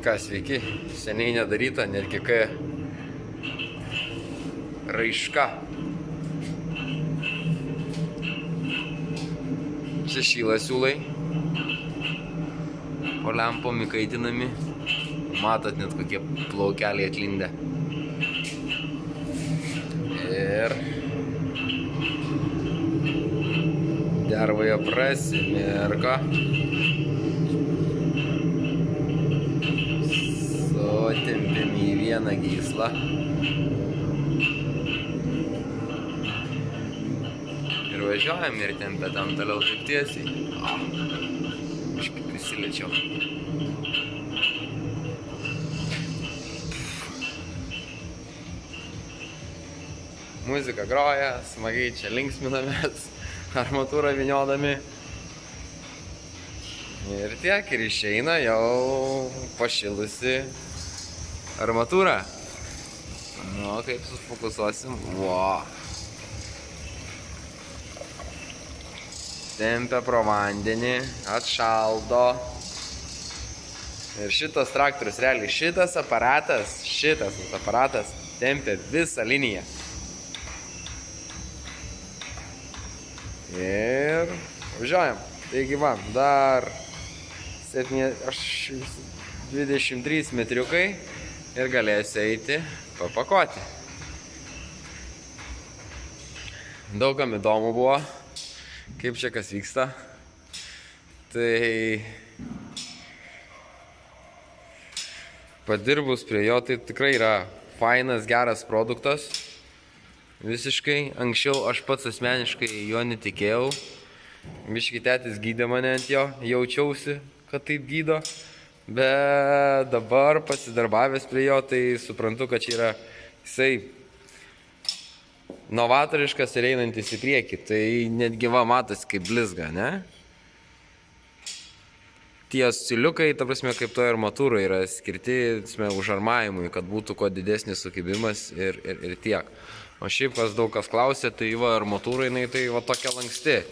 Kas sveiki, seniai nedaryta, netgi K raiška. Čia šyla siūlai, po lempom įkaitinami. Matot net kokie plaukeliai atlindę. Ir dervoje prasimirko. Sutempėm į vieną gyslą. Ir važiuojam ir tempė tam toliau taip tiesiai. Kažkaip prisiliečiau. Muzika groja, smagiai čia linksminamės, armatūrą vyniodami. Ir tiek, ir išeina jau pašilusi armatūra. Nu, kaip sufokusuosim. Wow. Tempia pro vandenį, atšaldo. Ir šitas traktorius, realiai, šitas aparatas tempia visą liniją. Ir važiuojam. Taigi va, dar 23 metriukai ir galėsiu eiti papakoti. Daugam įdomu buvo, kaip čia kas vyksta. Tai padirbus prie jo, tai tikrai yra fainas, geras produktas. Visiškai. Anksčiau aš pats asmeniškai jo netikėjau. Biškį tėtis gydė mane ant jo, jaučiausi, kad taip gydo. Bet dabar pasidarbavęs prie jo, tai suprantu, kad čia yra jisai novatoriškas ir einantis į priekį. Tai netgi va matas kaip blizga, ne? Tie stiliukai, ta prasme, kaip to armatūrai yra skirti užarmavimui, kad būtų kuo didesnis sukibimas ir tiek. O šiaip, kas daug kas klausė, tai va armatūra jinai tai va tokia lanksti.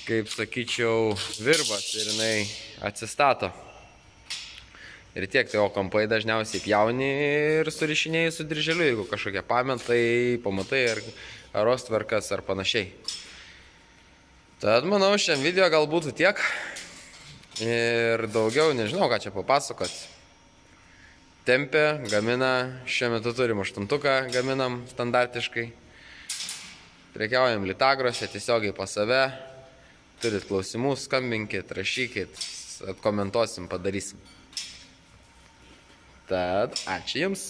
Kaip sakyčiau, virbas ir jinai atsistato. Ir tiek, tai o kampai dažniausiai pjauni ir surišinėjai su dirželiu, jeigu kažkokie pamentai, pamatai ar rostverkas ar panašiai. Tad manau, šiam video gal būtų tiek. Ir daugiau nežinau, ką čia papasakot. Tempia, gamina, šiuo metu turim 8-tuką, gaminam standartiškai. Prekiaujam Litagrose, tiesiogiai pas save. Turit klausimų, skambinkit, rašykit, atkomentuosim, padarysim. Tad ačiū Jums.